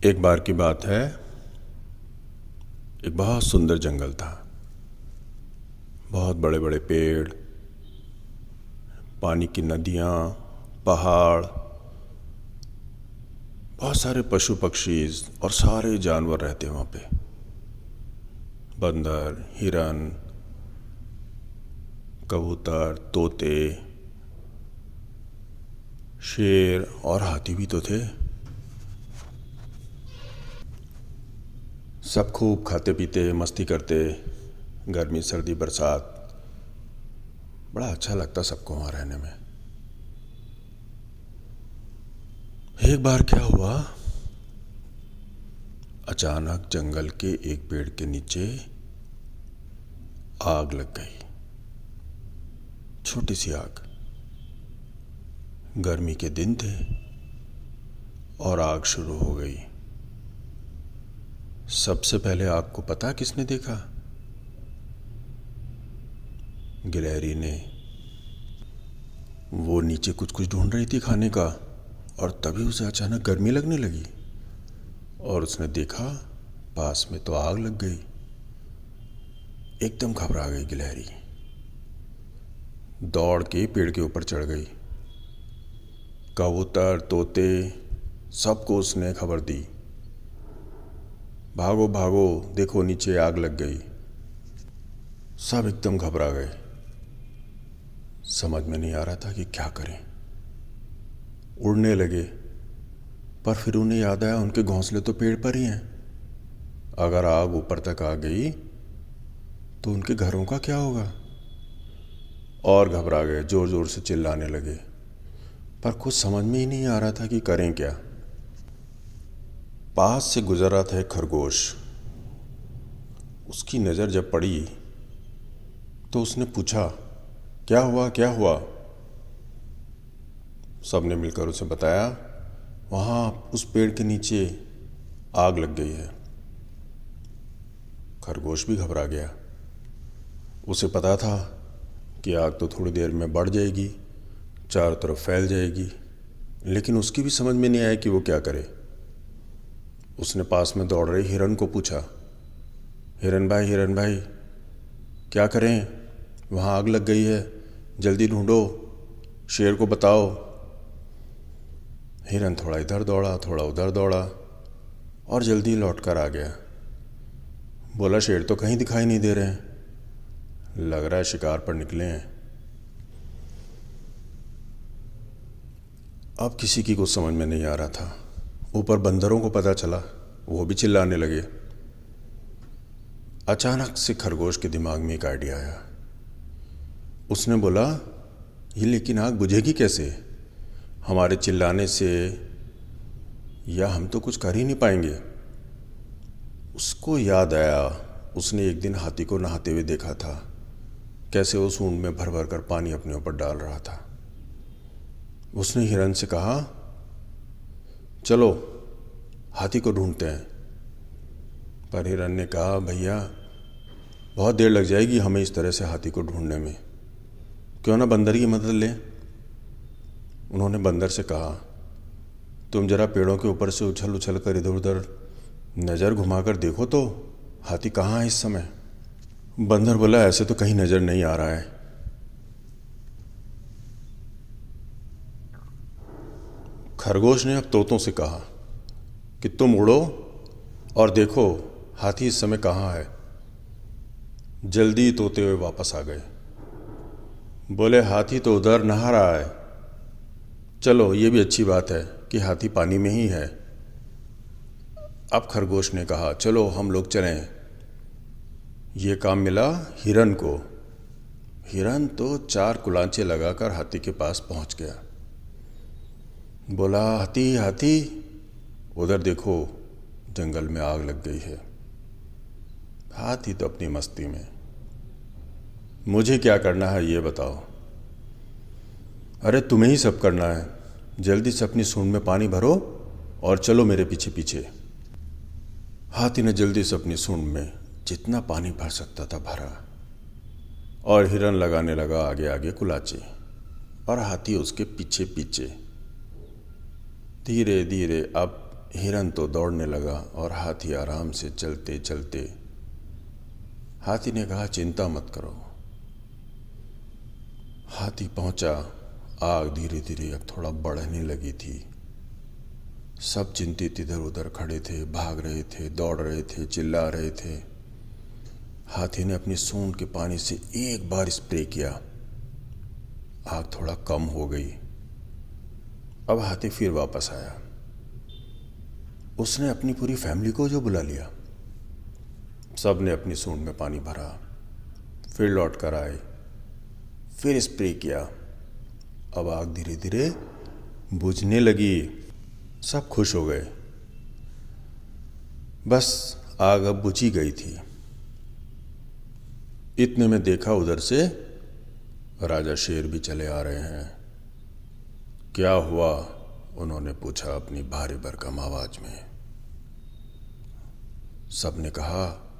एक बार की बात है, एक बहुत सुंदर जंगल था। बहुत बड़े बड़े पेड़, पानी की नदियाँ, पहाड़, बहुत सारे पशु पक्षी और सारे जानवर रहते हैं वहाँ पे। बंदर, हिरन, कबूतर, तोते, शेर और हाथी भी तो थे। सब खूब खाते पीते मस्ती करते, गर्मी सर्दी बरसात, बड़ा अच्छा लगता सबको वहाँ रहने में। एक बार क्या हुआ, अचानक जंगल के एक पेड़ के नीचे आग लग गई। छोटी सी आग। गर्मी के दिन थे और आग शुरू हो गई। सबसे पहले आग को पता किसने देखा? गिलहरी ने। वो नीचे कुछ कुछ ढूंढ रही थी खाने का, और तभी उसे अचानक गर्मी लगने लगी और उसने देखा पास में तो आग लग गई। एकदम घबरा गई गिलहरी। दौड़ के पेड़ के ऊपर चढ़ गई। कबूतर, तोते, सबको उसने खबर दी, भागो भागो, देखो नीचे आग लग गई। सब एकदम घबरा गए। समझ में नहीं आ रहा था कि क्या करें। उड़ने लगे, पर फिर उन्हें याद आया उनके घोंसले तो पेड़ पर ही हैं। अगर आग ऊपर तक आ गई तो उनके घरों का क्या होगा? और घबरा गए, जोर जोर से चिल्लाने लगे, पर कुछ समझ में ही नहीं आ रहा था कि करें क्या। पास से गुजर रहा था एक खरगोश। उसकी नज़र जब पड़ी तो उसने पूछा, क्या हुआ क्या हुआ? सबने मिलकर उसे बताया, वहाँ उस पेड़ के नीचे आग लग गई है। खरगोश भी घबरा गया। उसे पता था कि आग तो थोड़ी देर में बढ़ जाएगी, चारों तरफ फैल जाएगी, लेकिन उसकी भी समझ में नहीं आया कि वो क्या करे। उसने पास में दौड़ रहे हिरन को पूछा, हिरन भाई, क्या करें? वहाँ आग लग गई है, जल्दी ढूंढो, शेर को बताओ। हिरन थोड़ा इधर दौड़ा, थोड़ा उधर दौड़ा और जल्दी लौट कर आ गया। बोला, शेर तो कहीं दिखाई नहीं दे रहे हैं, लग रहा है शिकार पर निकले हैं। अब किसी की कुछ समझ में नहीं आ रहा था। ऊपर बंदरों को पता चला, वो भी चिल्लाने लगे। अचानक से खरगोश के दिमाग में एक आइडिया आया। उसने बोला, ये लेकिन आग बुझेगी कैसे? हमारे चिल्लाने से या हम तो कुछ कर ही नहीं पाएंगे। उसको याद आया, उसने एक दिन हाथी को नहाते हुए देखा था, कैसे वो सूंड में भर भर कर पानी अपने ऊपर डाल रहा था। उसने हिरन से कहा, चलो हाथी को ढूंढते हैं। पर हिरन ने कहा, भैया बहुत देर लग जाएगी हमें इस तरह से हाथी को ढूंढने में, क्यों ना बंदर की मदद लें। उन्होंने बंदर से कहा, तुम जरा पेड़ों के ऊपर से उछल उछल कर इधर उधर नज़र घुमाकर देखो तो हाथी कहाँ है इस समय। बंदर बोला, ऐसे तो कहीं नज़र नहीं आ रहा है। खरगोश ने अब तोतों से कहा कि तुम उड़ो और देखो हाथी इस समय कहाँ है। जल्दी तोते हुए वापस आ गए। बोले, हाथी तो उधर नहा रहा है। चलो ये भी अच्छी बात है कि हाथी पानी में ही है। अब खरगोश ने कहा, चलो हम लोग चलें। ये काम मिला हिरन को। हिरन तो 4 कुलांचे लगाकर हाथी के पास पहुंच गया। बोला, हाथी हाथी, उधर देखो जंगल में आग लग गई है। हाथी तो अपनी मस्ती में, मुझे क्या करना है ये बताओ। अरे तुम्हें ही सब करना है, जल्दी से अपनी सूंड में पानी भरो और चलो मेरे पीछे पीछे। हाथी ने जल्दी से अपनी सूंड में जितना पानी भर सकता था भरा, और हिरन लगाने लगा आगे आगे कुलाचे, और हाथी उसके पीछे पीछे। धीरे धीरे अब हिरन तो दौड़ने लगा और हाथी आराम से चलते चलते। हाथी ने कहा, चिंता मत करो। हाथी पहुंचा। आग धीरे धीरे अब थोड़ा बढ़ने लगी थी। सब चिंतित इधर उधर खड़े थे, भाग रहे थे, दौड़ रहे थे, चिल्ला रहे थे। हाथी ने अपनी सूंड के पानी से एक बार स्प्रे किया। आग थोड़ा कम हो गई। अब हाथी फिर वापस आया। उसने अपनी पूरी फैमिली को जो बुला लिया। सब ने अपनी सूंड में पानी भरा, फिर लौट कर आए, फिर स्प्रे किया। अब आग धीरे धीरे बुझने लगी। सब खुश हो गए। बस आग अब बुझी गई थी। इतने में देखा उधर से राजा शेर भी चले आ रहे हैं। क्या हुआ? उन्होंने पूछा अपनी भारी भरकम आवाज में। सबने कहा,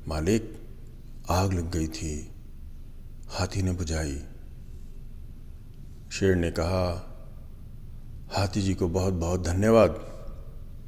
मालिक, आग लग गई थी, हाथी ने बुझाई। शेर ने कहा, हाथी जी को बहुत बहुत धन्यवाद।